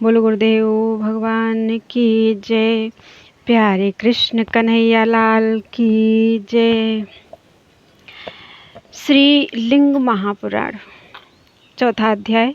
बोलो गुरुदेव भगवान की जय। प्यारे कृष्ण कन्हैया लाल की जय। श्री लिंग महापुराण चौथा अध्याय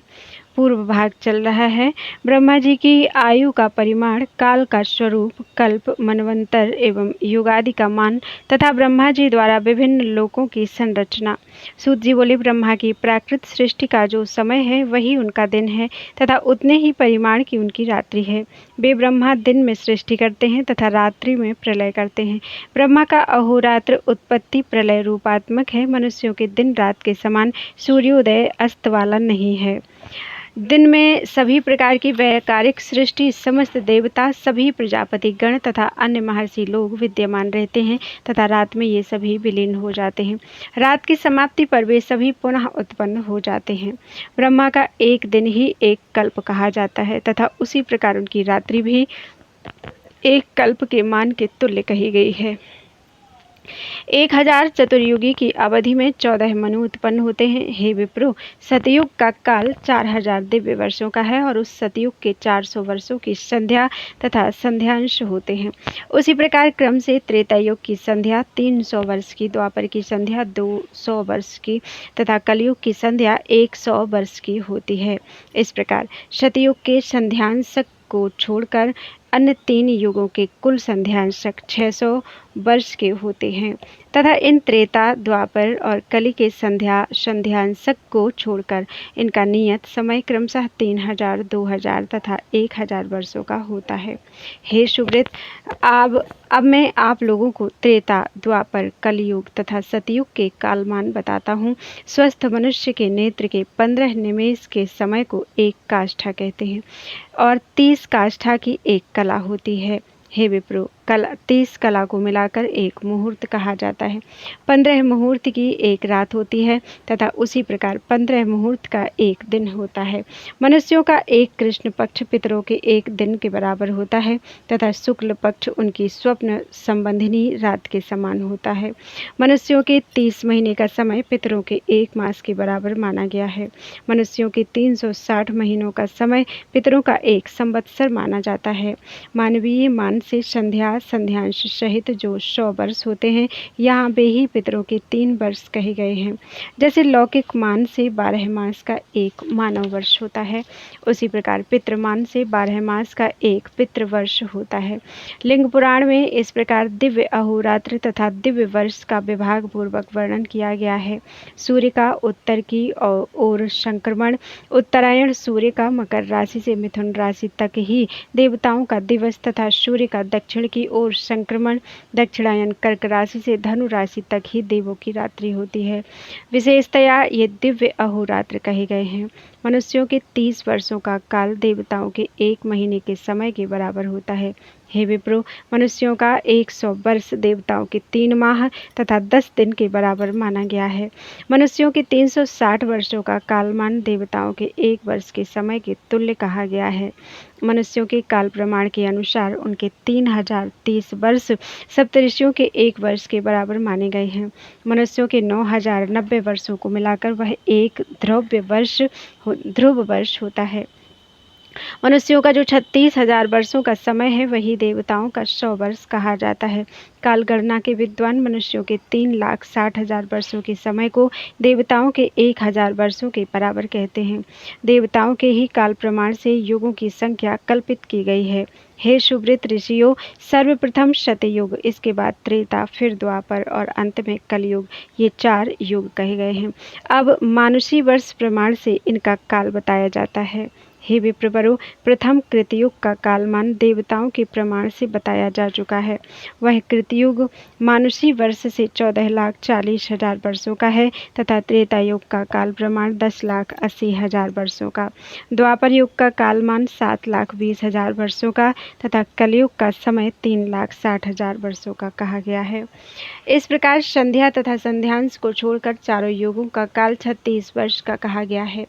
पूर्व भाग चल रहा है। ब्रह्मा जी की आयु का परिमाण, काल का स्वरूप, कल्प, मनवंतर एवं युगादि का मान तथा ब्रह्मा जी द्वारा विभिन्न लोकों की संरचना। सूत जी बोले, ब्रह्मा की प्राकृत सृष्टि का जो समय है वही उनका दिन है तथा उतने ही परिमाण की उनकी रात्रि है। वे ब्रह्मा दिन में सृष्टि करते हैं तथा रात्रि में प्रलय करते हैं। ब्रह्मा का अहोरात्र उत्पत्ति प्रलय रूपात्मक है। मनुष्यों के दिन रात के समान सूर्योदय अस्त वाला नहीं है। दिन में सभी प्रकार की वैकारिक सृष्टि, समस्त देवता, सभी प्रजापति गण तथा अन्य महर्षि लोग विद्यमान रहते हैं तथा रात में ये सभी विलीन हो जाते हैं। रात की समाप्ति पर वे सभी पुनः उत्पन्न हो जाते हैं। ब्रह्मा का एक दिन ही एक कल्प कहा जाता है तथा उसी प्रकार उनकी रात्रि भी एक कल्प के मान के तुल्य कही गई है। 1000 चतुर्युगी की अवधि में 14 मनु उत्पन्न होते हैं। हे विप्रो, सतयुग का काल 4000 दिव्य वर्षों का है और उस सतयुग के 400 वर्षों की संध्या तथा संध्यांश होते हैं। उसी प्रकार क्रम से त्रेता युग की संध्या 300 वर्ष की, द्वापर की संध्या 200 वर्ष की तथा कलयुग की संध्या 100 वर्ष की होती है। इस प्रकार शतयुग के संध्यांशक को छोड़कर अन्य 3 युगों के कुल संध्यांशक 600 वर्ष के होते हैं तथा इन त्रेता, द्वापर और कली के संध्यांशक को छोड़कर इनका नियत समय क्रमशः 3000, 2000 तथा 1000 वर्षों का होता है। हे सुब्रत, अब मैं आप लोगों को त्रेता, द्वापर, कलयुग तथा सतयुग के कालमान बताता हूँ। स्वस्थ मनुष्य के नेत्र के 15 निमेष के समय को एक काष्ठा कहते हैं और 30 काष्ठा की एक कला होती है। हे विप्रो, 30 कला को मिलाकर एक मुहूर्त कहा जाता है। 15 मुहूर्त की एक रात होती है तथा उसी प्रकार 15 मुहूर्त का एक दिन होता है। मनुष्यों का एक कृष्ण पक्ष पितरों के एक दिन के बराबर होता है तथा शुक्ल पक्ष उनकी स्वप्न संबंधिनी रात के समान होता है। मनुष्यों के 30 महीने का समय पितरों के 1 मास के बराबर माना गया है। मनुष्यों के 360 महीनों का समय पितरों का 1 संवत्सर माना जाता है। मानवीय मान से संध्यांश सहित जो 100 वर्ष होते हैं, यहाँ वे ही पितरों के 3 वर्ष कहे गए हैं। जैसे लौकिक मान से 12 मास का 1 मानव वर्ष होता है, उसी प्रकार पितृमान से 12 मास का 1 पितृवर्ष होता है। लिंग पुराण में इस प्रकार दिव्य अहोरात्र तथा दिव्य वर्ष का विभाग पूर्वक वर्णन किया गया है। सूर्य का उत्तर की ओर संक्रमण, उत्तरायण सूर्य का मकर राशि से मिथुन राशि तक ही देवताओं का दिवस तथा सूर्य का दक्षिण की ओर संक्रमण, दक्षिणायन कर्क राशि से धनु राशि तक ही देवों की रात्रि होती है। विशेषतया ये दिव्य अहोरात्र कहे गए हैं। मनुष्यों के 30 वर्षों का काल देवताओं के 1 महीने के समय के बराबर होता है। हे विप्रो, मनुष्यों का 100 वर्ष देवताओं के 3 माह तथा 10 दिन के बराबर माना गया है। मनुष्यों के 360 वर्षों का कालमान देवताओं के 1 वर्ष के समय के तुल्य कहा गया है। मनुष्यों के काल प्रमाण के अनुसार उनके 3030 वर्ष सप्तऋषियों के 1 वर्ष के बराबर माने गए हैं। मनुष्यों के 9090 वर्षों को मिलाकर वह एक ध्रुव वर्ष होता है। मनुष्यों का जो 36,000 वर्षों का समय है, वही देवताओं का 100 वर्ष कहा जाता है। काल गणना के विद्वान मनुष्यों के 3,60,000 वर्षों के समय को देवताओं के 1000 वर्षों के बराबर कहते हैं। देवताओं के ही काल प्रमाण से युगों की संख्या कल्पित की गई है। हे सुब्रत ऋषियों, सर्वप्रथम सतयुग, इसके बाद त्रेता, फिर द्वापर और अंत में कलयुग, ये 4 युग कहे गए हैं। अब मानुषी वर्ष प्रमाण से इनका काल बताया जाता है। हे विप्रवरो, प्रथम कृतयुग का कालमान देवताओं के प्रमाण से बताया जा चुका है। वह कृतयुग मानुषी वर्ष से 14,40,000 वर्षों का है तथा त्रेता युग का काल प्रमाण 10,80,000 वर्षों का, द्वापर युग का कालमान 7,20,000 वर्षों का तथा कलयुग का समय 3,60,000 वर्षों का कहा गया है। इस प्रकार संध्या तथा संध्यांश को छोड़कर चारों युगों का काल 36 वर्ष का कहा गया है।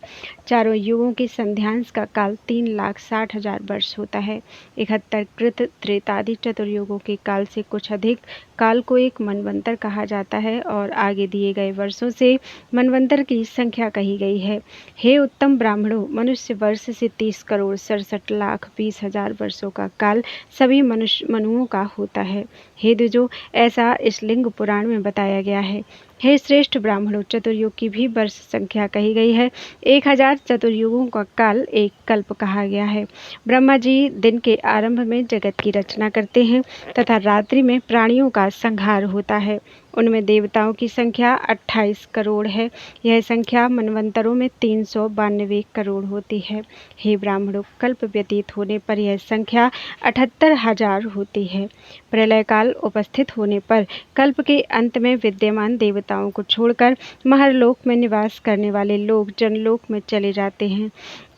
चारों युगों के संध्यांश का काल 3,60,000 वर्ष होता है। 71 कृत त्रेतादि चतुर्युगों के काल से कुछ अधिक काल को एक मनवंतर कहा जाता है और आगे दिए गए वर्षों से मनवंतर की संख्या कही गई है। हे उत्तम ब्राह्मणों, मनुष्य वर्ष से 30,67,20,000 वर्षों का काल सभी मनुओं का होता है। हे द्विजो, ऐसा इस लिंग पुराण में बताया गया है। हे श्रेष्ठ ब्राह्मणों, चतुर्युग की भी वर्ष संख्या कही गई है। 1000 चतुर्युगों का काल एक कल्प कहा गया है। ब्रह्मा जी दिन के आरंभ में जगत की रचना करते हैं तथा रात्रि में प्राणियों का संहार होता है। उनमें देवताओं की संख्या 28 करोड़ है। यह संख्या मनवंतरों में 392 करोड़ होती है। हे ब्राह्मणों, कल्प व्यतीत होने पर यह संख्या 78,000 होती है। प्रलय काल उपस्थित होने पर कल्प के अंत में विद्यमान देवताओं को छोड़कर महरलोक में निवास करने वाले लोग जनलोक में चले जाते हैं।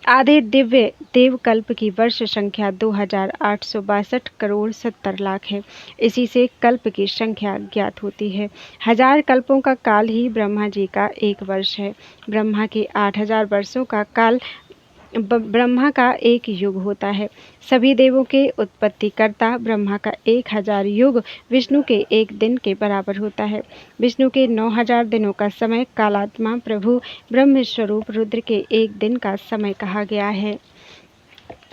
आधे दिव्य देवकल्प की वर्ष संख्या 2,862 करोड़ 70 लाख है। इसी से कल्प की संख्या ज्ञात होती है। 1000 कल्पों का काल ही ब्रह्मा जी का एक वर्ष है। ब्रह्मा के 8,000 वर्षों का काल ब्रह्मा का एक युग होता है। सभी देवों के उत्पत्तिकर्ता ब्रह्मा का 1000 युग विष्णु के एक दिन के बराबर होता है। विष्णु के 9000 दिनों का समय कालात्मा प्रभु ब्रह्म स्वरूप रुद्र के एक दिन का समय कहा गया है।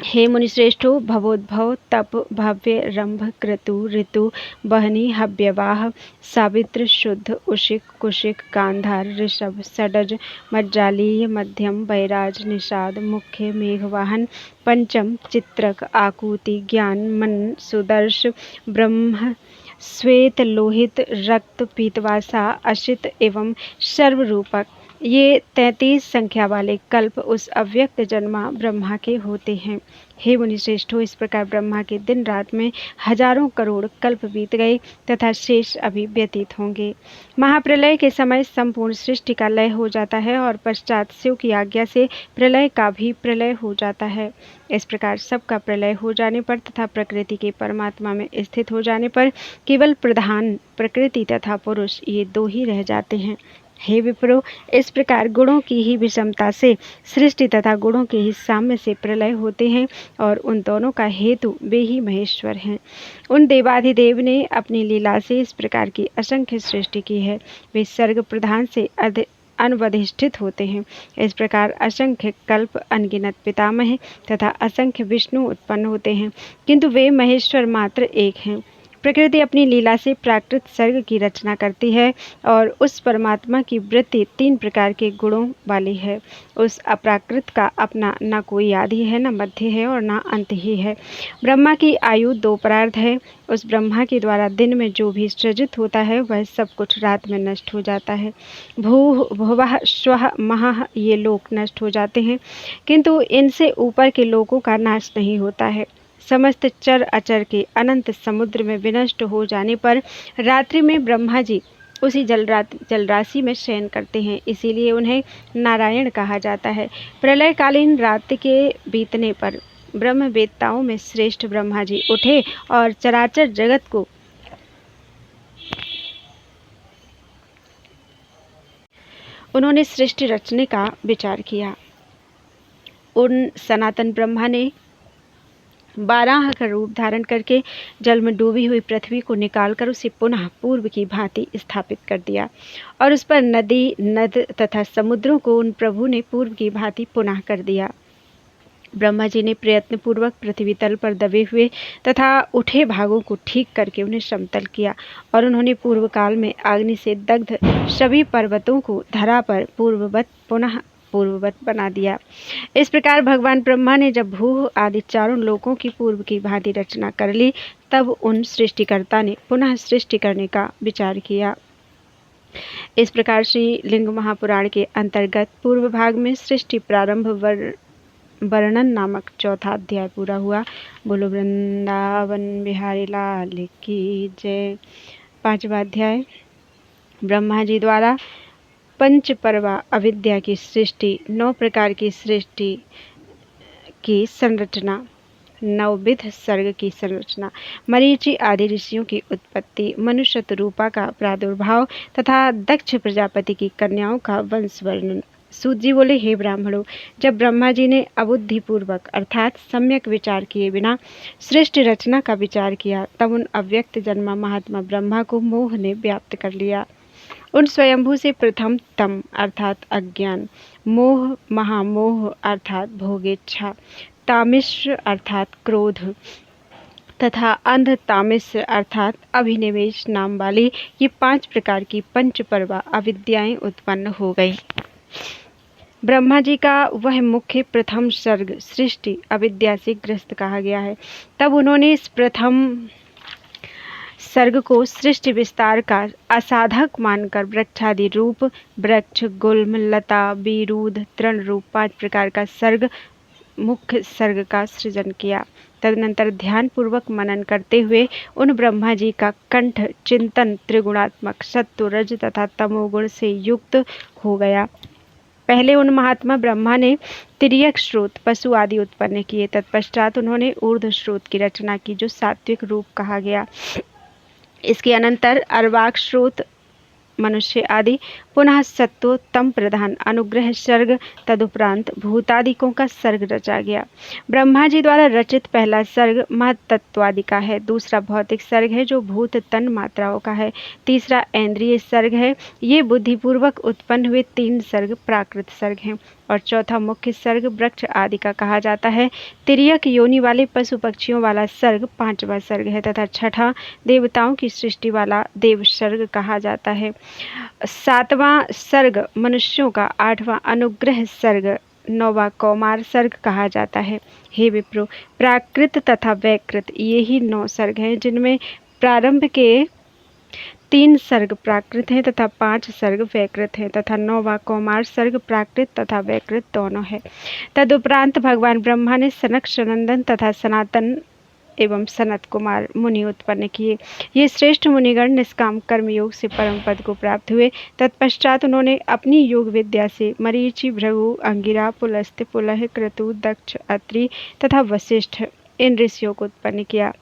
हे मुनिश्रेष्ठो, भवोद्भव तप भव्य रंभ क्रतु ऋतु बहनी हव्यवाह सावित्र शुद्ध उशिक कुशिक गांधार ऋषभ सडज मज्जालीय मध्यम बैराज निषाद मुख्य मेघवाहन पंचम चित्रक आकुति ज्ञान मन सुदर्श ब्रह्म श्वेत लोहित रक्त पीतवासा अशित एवं सर्वरूपक, ये 33 संख्या वाले कल्प उस अव्यक्त जन्मा ब्रह्मा के होते हैं। हे मुनिश्रेष्ठों, इस प्रकार ब्रह्मा के दिन रात में हजारों करोड़ कल्प बीत गए तथा शेष अभी व्यतीत होंगे। महाप्रलय के समय संपूर्ण सृष्टि का लय हो जाता है और पश्चात शिव की आज्ञा से प्रलय का भी प्रलय हो जाता है। इस प्रकार सबका प्रलय हो जाने पर तथा प्रकृति के परमात्मा में स्थित हो जाने पर केवल प्रधान प्रकृति तथा पुरुष, ये दो ही रह जाते हैं। हे विप्रो, इस प्रकार गुणों की ही विषमता से सृष्टि तथा गुणों के ही साम्य से प्रलय होते हैं और उन दोनों का हेतु वे ही महेश्वर हैं। उन देवाधिदेव ने अपनी लीला से इस प्रकार की असंख्य सृष्टि की है। वे सर्ग प्रधान से अनवधिष्ठित होते हैं। इस प्रकार असंख्य कल्प अनगिनत पितामह तथा असंख्य विष्णु उत्पन्न होते हैं, किंतु वे महेश्वर मात्र एक हैं। प्रकृति अपनी लीला से प्राकृत सर्ग की रचना करती है और उस परमात्मा की वृत्ति 3 प्रकार के गुणों वाली है। उस अप्राकृत का अपना न कोई आदि है, न मध्य है और न अंत ही है। ब्रह्मा की आयु 2 परार्ध है। उस ब्रह्मा के द्वारा दिन में जो भी सृजित होता है वह सब कुछ रात में नष्ट हो जाता है। भुवः स्वः महः ये लोक नष्ट हो जाते हैं, किंतु इनसे ऊपर के लोकों का नाश नहीं होता है। समस्त चर अचर के अनंत समुद्र में विनष्ट हो जाने पर रात्रि में ब्रह्मा जी उसी जलराशि में शयन करते हैं, इसीलिए उन्हें नारायण कहा जाता है। प्रलयकालीन रात के बीतने पर ब्रह्मवेत्ताओं में श्रेष्ठ ब्रह्मा जी उठे और चराचर जगत को उन्होंने सृष्टि रचने का विचार किया। उन सनातन ब्रह्मा ने 12 का रूप धारण करके जल में डूबी हुई पृथ्वी को निकालकर उसे पुनः पूर्व की भांति स्थापित कर दिया और उस पर नदी नद तथा समुद्रों को उन प्रभु ने पूर्व की भांति पुनः कर दिया। ब्रह्मा जी ने प्रयत्न पूर्वक पृथ्वी तल पर दबे हुए तथा उठे भागों को ठीक करके उन्हें समतल किया और उन्होंने पूर्व काल में अग्नि से दग्ध सभी पर्वतों को धरा पर पूर्ववत बना दिया। इस प्रकार भगवान ब्रह्मा ने जब भू आदि चारों लोकों की पूर्व की भांति रचना कर ली, तब उन सृष्टिकर्ता ने पुनः सृष्टि करने का विचार किया। इस प्रकार श्री लिंग महापुराण के अंतर्गत पूर्व भाग में सृष्टि प्रारंभ वर्णन नामक 4था अध्याय पूरा हुआ। बोलो वृंदावन बिहारी लाल की जय। 5वां अध्याय ब्रह्मा जी द्वारा पंच पर्वा अविद्या की सृष्टि, 9 प्रकार की सृष्टि की संरचना, 9विध सर्ग की संरचना, मरीचि आदि ऋषियों की उत्पत्ति, मनुष्य रूपा का प्रादुर्भाव तथा दक्ष प्रजापति की कन्याओं का वंश वर्णन, सूत जी बोले, हे ब्राह्मणों, जब ब्रह्मा जी ने अबुद्धिपूर्वक अर्थात सम्यक विचार किए बिना सृष्टि रचना का विचार किया, तब उन अव्यक्त जन्मा महात्मा ब्रह्मा को मोह ने व्याप्त कर लिया। उन स्वयंभू से प्रथम तम अर्थात अज्ञान, मोह महामोह अर्थात भोगेच्छा, तामिश्र अर्थात क्रोध तथा अंध तामिश्र अर्थात अभिनिवेश नाम वाली ये 5 प्रकार की पंचपर्वा अविद्याएं उत्पन्न हो गई। ब्रह्मा जी का वह मुख्य प्रथम सर्ग सृष्टि अविद्या से ग्रस्त कहा गया है। तब उन्होंने इस प्रथम सर्ग को सृष्टि विस्तार का असाधक मानकर वृक्षादि रूप वृक्ष, गुल्म, लता, बीरूद, तृण रूप 5 प्रकार का सर्ग मुख्य सर्ग का सृजन किया। तदनंतर ध्यान पूर्वक मनन करते हुए उन ब्रह्मा जी का कंठ चिंतन त्रिगुणात्मक सत्व, रज तथा तमोगुण से युक्त हो गया। पहले उन महात्मा ब्रह्मा ने तिर्यक स्रोत पशु आदि उत्पन्न किए। तत्पश्चात उन्होंने ऊर्ध्व स्रोत की रचना की, जो सात्विक रूप कहा गया। इसके अनंतर अर्वाक स्रोत मनुष्य आदि, पुनः सत्व तम प्रधान अनुग्रह सर्ग, तदुपरांत भूतादिकों का सर्ग रचा गया। ब्रह्मा जी द्वारा रचित पहला सर्ग महत्त्वादि का है, दूसरा भौतिक सर्ग है जो भूत तन मात्राओं का है, तीसरा इंद्रिय सर्ग है। ये बुद्धिपूर्वक उत्पन्न हुए 3 सर्ग प्राकृत सर्ग हैं और चौथा मुख्य सर्ग वृक्ष आदि का कहा जाता है। तिर्यक योनि वाले पशु पक्षियों वाला सर्ग 5वां सर्ग है तथा छठा देवताओं की सृष्टि वाला देव सर्ग कहा जाता है। 7वां सर्ग मनुष्यों का, 8वां अनुग्रह सर्ग, 9वां कौमार सर्ग कहा जाता है। हे विप्रो, प्राकृत तथा वैकृत ये ही 9 सर्ग हैं, जिनमें प्रारंभ के 3 सर्ग प्राकृत हैं तथा 5 सर्ग वैकृत हैं तथा 9वां कौमार सर्ग प्राकृत तथा वैकृत दोनों है। तदुपरांत भगवान ब्रह्मा ने सनक, सनंदन तथा सनातन एवं सनत कुमार मुनि उत्पन्न किए। ये श्रेष्ठ मुनिगण निष्काम कर्मयोग से परम पद को प्राप्त हुए। तत्पश्चात उन्होंने अपनी योग विद्या से मरीचि, भृगु, अंगिरा, पुलस्त्य, पुलह, क्रतु, दक्ष, अत्रि तथा वशिष्ठ इन ऋषियों को उत्पन्न किया।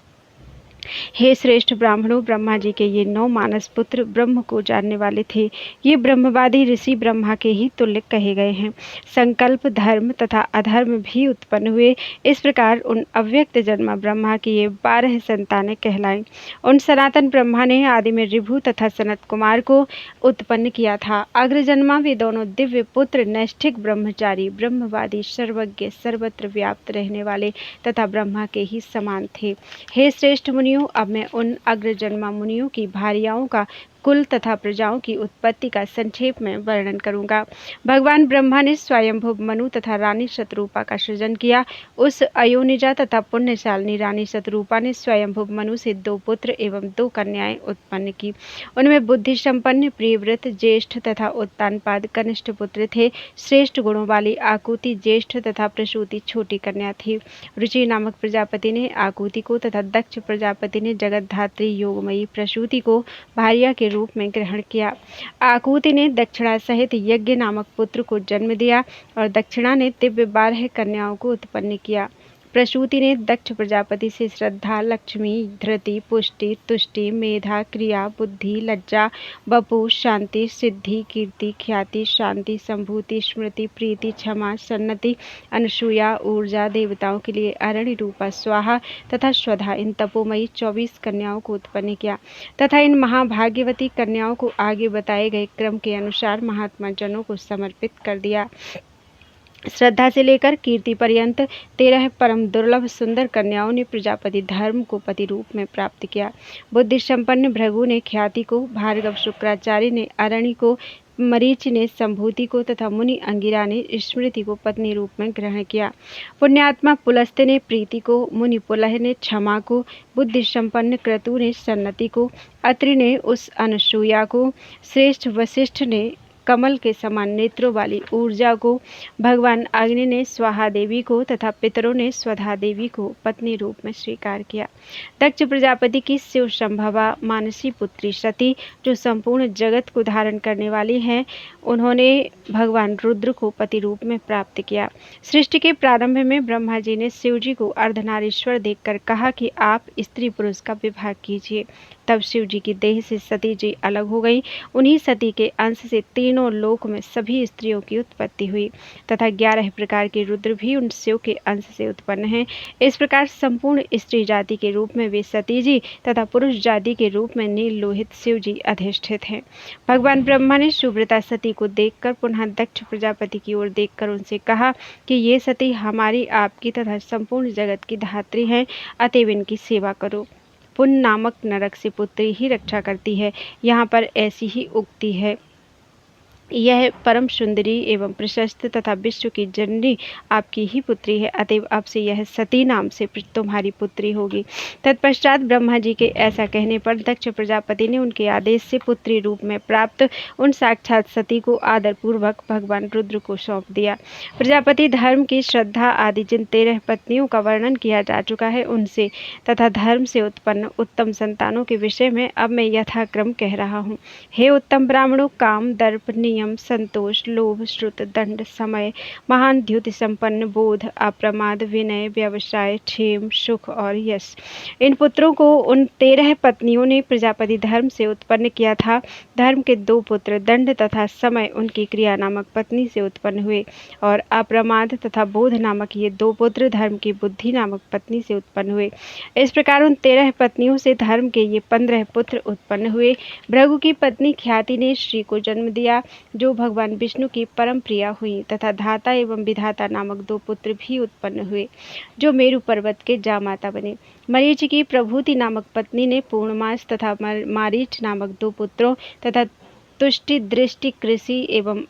हे श्रेष्ठ ब्राह्मणों, ब्रह्मा जी के ये 9 मानस पुत्र ब्रह्म को जानने वाले थे। ये ब्रह्मवादी ऋषि ब्रह्मा के ही तुल्य कहे गए हैं। संकल्प, धर्म तथा अधर्म भी उत्पन्न हुए। इस प्रकार उन अव्यक्त जन्मा ब्रह्मा की ये 12 संतानें कहलाएं। उन सनातन ब्रह्मा ने आदि में ऋभु तथा सनत कुमार को उत्पन्न किया था। अग्रजन्मा वे दोनों दिव्य पुत्र नैष्ठिक ब्रह्मचारी, ब्रह्मवादी, सर्वज्ञ, सर्वत्र व्याप्त रहने वाले तथा ब्रह्मा के ही समान थे। हे श्रेष्ठ मुनियों, अब मैं उन अग्रजन्मा मुनियों की भार्याओं का कुल तथा प्रजाओं की उत्पत्ति का संक्षेप में वर्णन करूंगा। भगवान ब्रह्मा ने स्वयंभुव मनु तथा रानी शतरूपा का सृजन किया। उस अयोनिजा तथा पुण्यशालिनी रानी शतरूपा ने स्वयंभुव मनु से 2 पुत्र एवं 2 कन्याएं उत्पन्न की। उनमें बुद्धि संपन्न प्रियव्रत ज्येष्ठ तथा उत्तानपाद कनिष्ठ पुत्र थे। श्रेष्ठ गुणों वाली आकुति ज्येष्ठ तथा प्रसूति छोटी कन्या थी। रुचि नामक प्रजापति ने आकुति को तथा दक्ष प्रजापति ने जगतधात्री योगमयी प्रसूति को भार्या के रूप में ग्रहण किया। आकुति ने दक्षिणा सहित यज्ञ नामक पुत्र को जन्म दिया और दक्षिणा ने दिव्य 12 कन्याओं को उत्पन्न किया। प्रसूति ने दक्ष प्रजापति से श्रद्धा, लक्ष्मी, धृति, पुष्टि, तुष्टि, मेधा, क्रिया, बुद्धि, लज्जा, वपु, शांति, सिद्धि, कीर्ति, ख्याति, शांति, संभूति, स्मृति, प्रीति, क्षमा, सन्नति, अनुसूया, ऊर्जा, देवताओं के लिए अरण्य रूपा, स्वाहा तथा स्वधा इन तपोमयी 24 कन्याओं को उत्पन्न किया तथा इन महाभाग्यवती कन्याओं को आगे बताए गए क्रम के अनुसार महात्मा जनों को समर्पित कर दिया। श्रद्धा से लेकर कीर्ति पर्यंत 13 परम दुर्लभ सुंदर कन्याओं ने प्रजापति धर्म को पति रूप में प्राप्त किया। बुद्धि संपन्न भृगु ने ख्याति को, भार्गव शुक्राचार्य ने अरण्य को, मरीचि ने संभूति को तथा मुनि अंगिरा ने स्मृति को पत्नी रूप में ग्रहण किया। पुण्यात्मा पुलस्त्य ने प्रीति को, मुनि पुलह ने क्षमा को, बुद्धि संपन्न क्रतु ने सन्नति को, अत्रि ने उस अनुसूया को, श्रेष्ठ वशिष्ठ ने कमल के समान नेत्रों वाली ऊर्जा को, भगवान अग्नि ने स्वाहा देवी को तथा पितरों ने स्वधा देवी को पत्नी रूप में स्वीकार किया। दक्ष प्रजापति की शिव संभवा मानसी पुत्री सती, जो संपूर्ण जगत को धारण करने वाली हैं, उन्होंने भगवान रुद्र को पति रूप में प्राप्त किया। सृष्टि के प्रारंभ में ब्रह्मा जी ने शिव जी को अर्धनारीश्वर देखकर कहा कि आप स्त्री पुरुष का विभाग कीजिए। तब शिव जी की देह से सती जी अलग हो गई। उन्हीं सती के अंश से 3 तीनों लोक में सभी स्त्रियों की उत्पत्ति हुई तथा 11 प्रकार के रुद्र भी उन शिव के अंश से उत्पन्न हैं। इस प्रकार संपूर्ण स्त्री जाति के रूप में वे सती जी तथा पुरुष जाति के रूप में नील लोहित शिव जी अधिष्ठित हैं। भगवान ब्रह्मा ने सुव्रता सती को देखकर पुनः दक्ष प्रजापति की ओर देखकर उनसे कहा कि ये सती हमारी, आपकी तथा संपूर्ण जगत की धात्री हैं, अतएव इनकी सेवा करो। पुण्य नामक नरक से पुत्री ही रक्षा करती है। यहाँ पर ऐसी ही उक्ति है, यह परम सुंदरी एवं प्रशस्त तथा विश्व की जननी आपकी ही पुत्री है, अतएव अब से यह सती नाम से तुम्हारी पुत्री होगी। तत्पश्चात ब्रह्मा जी के ऐसा कहने पर दक्ष प्रजापति ने उनके आदेश से पुत्री रूप में प्राप्त उन साक्षात सती को आदर पूर्वक भगवान रुद्र को सौंप दिया। प्रजापति धर्म की श्रद्धा आदि जिन 13 पत्नियों का वर्णन किया जा चुका है, उनसे तथा धर्म से उत्पन्न उत्तम संतानों के विषय में अब मैं यथाक्रम कह रहा हूँ। हे उत्तम ब्राह्मणों, काम, दर्प, नियम, संतोष, लोभ, श्रुत, दंड, समय, महान द्युति संपन्न, बोध, अप्रमाद, विनय, व्यवसाय, क्षेम, सुख और यश, इन पुत्रों को उन 13 पत्नियों ने प्रजापति धर्म से उत्पन्न किया था। धर्म के 2 पुत्र दंड तथा समय उनकी क्रिया नामक पत्नी से उत्पन्न हुए और अप्रमाद तथा बोध नामक ये 2 पुत्र धर्म की बुद्धि नामक पत्नी से उत्पन्न हुए। इस प्रकार उन 13 पत्नियों से धर्म के ये 15 पुत्र उत्पन्न हुए। भृगु की पत्नी ख्याति ने श्री को जन्म दिया, जो भगवान विष्णु की परम प्रिया हुई, तथा धाता एवं विधाता नामक 2 पुत्र भी उत्पन्न हुए, जो मेरु पर्वत के जामाता बने। मरीच की प्रभूति नामक पत्नी ने पूर्णमास तथा मारीच नामक 2 पुत्रों तथा तुष्टि, दृष्टि, कृषि एवं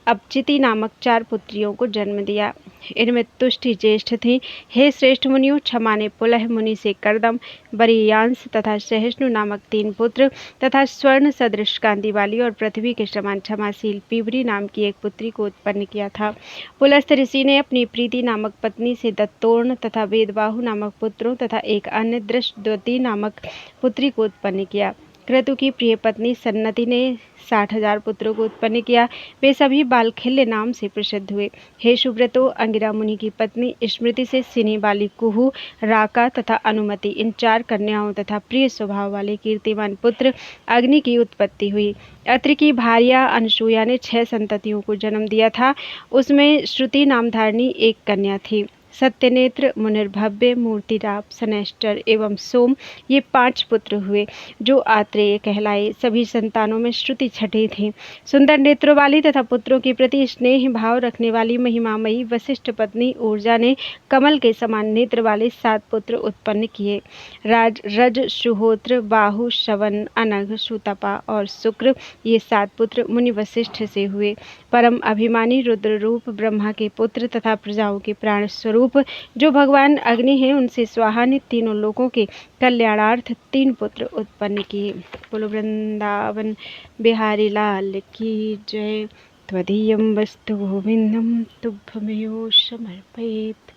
अपचिति नामक 4 पुत्रियों को जन्म दिया। इनमें तुष्टि ज्येष्ठ थी। हे श्रेष्ठ मुनियों, क्षमा ने पुलह मुनि से कर्दम, बरियांश तथा सहिष्णु नामक 3 पुत्र तथा स्वर्ण सदृश कांति वाली और पृथ्वी के समान क्षमाशील पीवरी नाम की एक पुत्री को उत्पन्न किया था। पुलस्थ ऋषि ने अपनी प्रीति नामक पत्नी से दत्तोर्ण तथा वेदबाहु नामक पुत्रों तथा एक अन्य दृष्टद्वती नामक पुत्री को उत्पन्न किया। क्रतु की प्रिय पत्नी सन्नति ने 60,000 पुत्रों को उत्पन्न किया। वे सभी बालखिल्य नाम से प्रसिद्ध हुए। हे सुब्रतो, अंगिरा मुनि की पत्नी स्मृति से सिनी वाली कुहू, राका तथा अनुमति, इन 4 कन्याओं तथा प्रिय स्वभाव वाले कीर्तिमान पुत्र अग्नि की उत्पत्ति हुई। अत्रि की भार्या अनसूया ने 6 संततियों को जन्म दिया था। उसमें श्रुति नामधारिणी एक कन्या थी। सत्यनेत्र, मुनिर्भव्य, मूर्तिराप, सनेस्टर एवं सोम, ये 5 पुत्र हुए, जो आत्रेय कहलाए। सभी संतानों में श्रुति छठी थी। सुंदर नेत्रों वाली तथा पुत्रों के प्रति स्नेह भाव रखने वाली महिमामयी वशिष्ठ पत्नी ऊर्जा ने कमल के समान नेत्र वाले 7 पुत्र उत्पन्न किए। रज, सुहोत्र, बाहु, शवन, अनघ, सुतपा और शुक्र, ये 7 पुत्र मुनि वशिष्ठ से हुए। परम अभिमानी रुद्र रूप ब्रह्मा के पुत्र तथा प्रजाओं के प्राण स्वरूप जो भगवान अग्नि हैं, उनसे स्वाहा ने तीनों लोगों के कल्याणार्थ 3 पुत्र उत्पन्न किए। बोलो वृंदावन बिहारी लाल की जय। त्वदीयं वस्तु गोविंदं तुभ्यमेव समर्पयेत्।